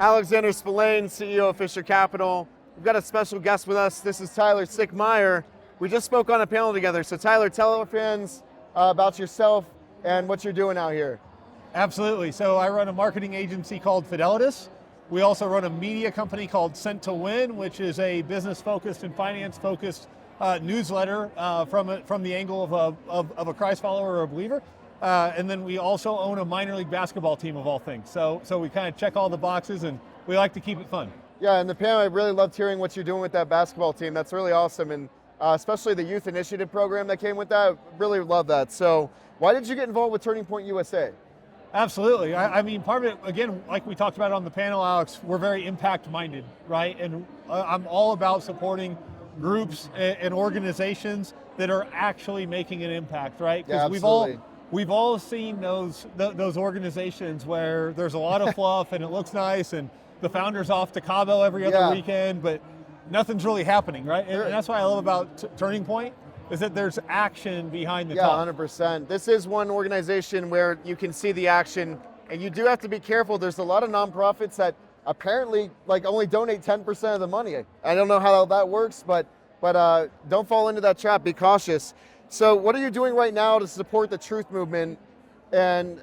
Alexander Spellane, CEO of Fisher Capital. We've got a special guest with us. This is Tyler Sickmeyer. We just spoke on a panel together. So Tyler, tell our fans about yourself and what you're doing out here. Absolutely. So I run a marketing agency called Fidelitas. We also run a media company called Sent to Win, which is a business-focused and finance-focused newsletter from the angle of a Christ follower or a believer. And then we also own a minor league basketball team of all things. So we kind of check all the boxes, and we like to keep it fun. Yeah, and the panel, I really loved hearing what you're doing with that basketball team. That's really awesome, and especially the youth initiative program that came with that. Really love that. So why did you get involved with Turning Point USA? Absolutely. I mean, part of it, again, like we talked about on the panel, Alex, we're very impact-minded, right? And I'm all about supporting groups and organizations that are actually making an impact, right? Yeah, absolutely. We've all seen those organizations where there's a lot of fluff and it looks nice and the founder's off to Cabo every other weekend, but nothing's really happening, right? And that's what I love about Turning Point, is that there's action behind the talk. 100%. This is one organization where you can see the action, and you do have to be careful. There's a lot of nonprofits that apparently only donate 10% of the money. I don't know how that works, but don't fall into that trap. Be cautious. So what are you doing right now to support the truth movement, and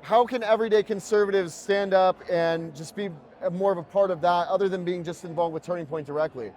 how can everyday conservatives stand up and just be more of a part of that, other than being just involved with Turning Point directly?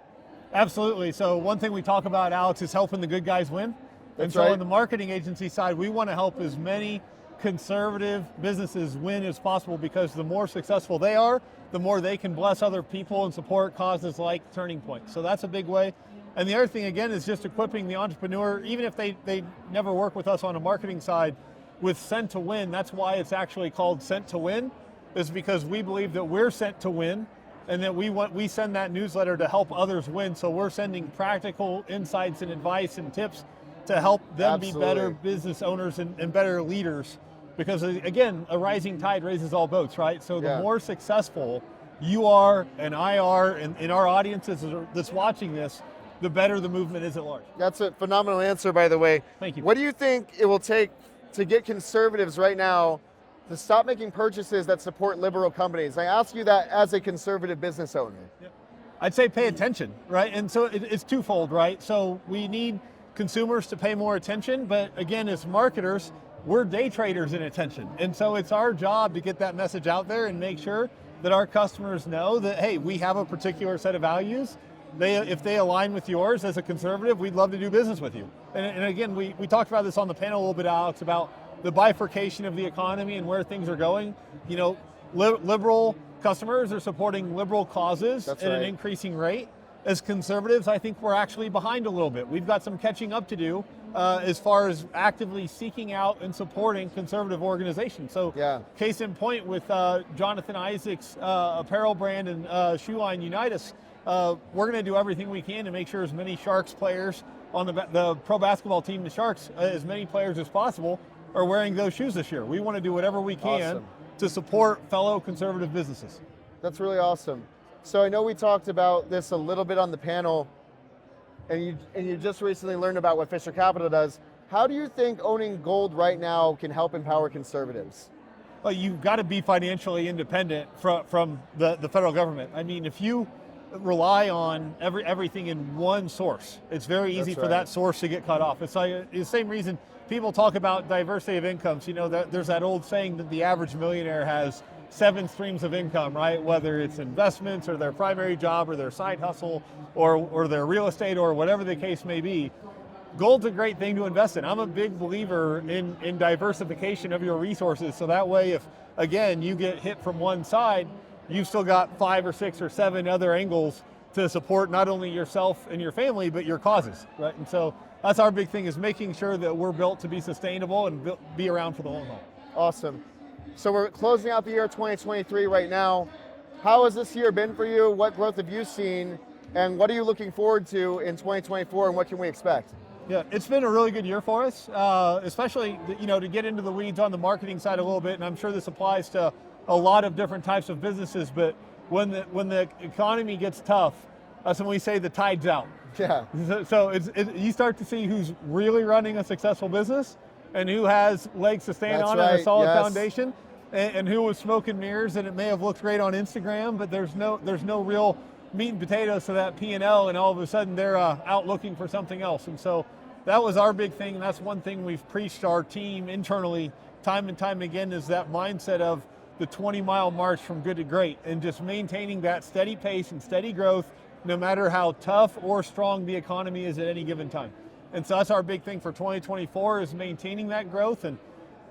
Absolutely. So one thing we talk about, Alex, is helping the good guys win. That's so right. on the marketing agency side, we want to help as many conservative businesses win as possible, because the more successful they are, the more they can bless other people and support causes like Turning Point. So that's a big way. And the other thing, again, is just equipping the entrepreneur, even if they never work with us on a marketing side, with Sent to Win. That's why it's actually called Sent to Win, is because we believe that we're sent to win, and that we send that newsletter to help others win. So we're sending practical insights and advice and tips to help them be better business owners and better leaders. Because again, a rising tide raises all boats, right? So the more successful you are and I are, and our audiences that's watching this, the better the movement is at large. That's a phenomenal answer, by the way. Thank you. What do you think it will take to get conservatives right now to stop making purchases that support liberal companies? I ask you that as a conservative business owner. Yep. I'd say pay attention, right? And so it's twofold, right? So we need consumers to pay more attention, but again, as marketers, we're day traders in attention. And so it's our job to get that message out there and make sure that our customers know that, hey, we have a particular set of values. If they align with yours as a conservative, we'd love to do business with you. And again, we talked about this on the panel a little bit, Alex, about the bifurcation of the economy and where things are going. You know, liberal customers are supporting liberal causes at an increasing rate. As conservatives, I think we're actually behind a little bit. We've got some catching up to do as far as actively seeking out and supporting conservative organizations. So case in point with Jonathan Isaac's apparel brand and shoe line Unite Us, we're going to do everything we can to make sure as many Sharks players on the pro basketball team, the Sharks, as many players as possible are wearing those shoes this year. We want to do whatever we can to support fellow conservative businesses. That's really awesome. So I know we talked about this a little bit on the panel, and you just recently learned about what Fisher Capital does. How do you think owning gold right now can help empower conservatives? Well, you've got to be financially independent from the federal government. I mean, if you rely on everything in one source, it's very easy for that source to get cut off. It's like the same reason people talk about diversity of incomes. You know, there's that old saying that the average millionaire has 7 streams of income, right? Whether it's investments or their primary job or their side hustle or their real estate or whatever the case may be. Gold's a great thing to invest in. I'm a big believer in diversification of your resources. So that way, if again, you get hit from one side, you've still got 5 or 6 or 7 other angles to support not only yourself and your family, but your causes, right? And so that's our big thing, is making sure that we're built to be sustainable and be around for the long haul. Awesome. So we're closing out the year 2023 right now. How has this year been for you? What growth have you seen? And what are you looking forward to in 2024, and what can we expect? Yeah, it's been a really good year for us, especially, you know, to get into the weeds on the marketing side a little bit, and I'm sure this applies to a lot of different types of businesses, but when the economy gets tough, that's when we say the tide's out. Yeah. So you start to see who's really running a successful business and who has legs to stand on and a solid foundation. and who was smoke and mirrors, and it may have looked great on Instagram, but there's no real meat and potatoes to that P&L, and all of a sudden they're out looking for something else. And so that was our big thing, and that's one thing we've preached our team internally time and time again, is that mindset of the 20-mile march from good to great, and just maintaining that steady pace and steady growth no matter how tough or strong the economy is at any given time. And so that's our big thing for 2024, is maintaining that growth. And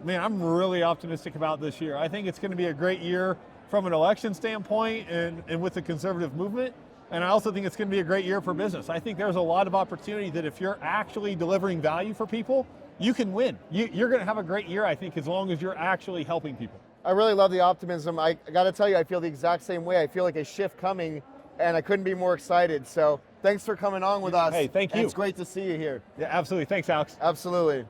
man, I'm really optimistic about this year. I think it's going to be a great year from an election standpoint and with the conservative movement. And I also think it's going to be a great year for business. I think there's a lot of opportunity that if you're actually delivering value for people, you can win. You're going to have a great year, I think, as long as you're actually helping people. I really love the optimism. I got to tell you, I feel the exact same way. I feel like a shift coming, and I couldn't be more excited. So thanks for coming on with us. Hey, thank you. And it's great to see you here. Yeah, absolutely. Thanks, Alex. Absolutely.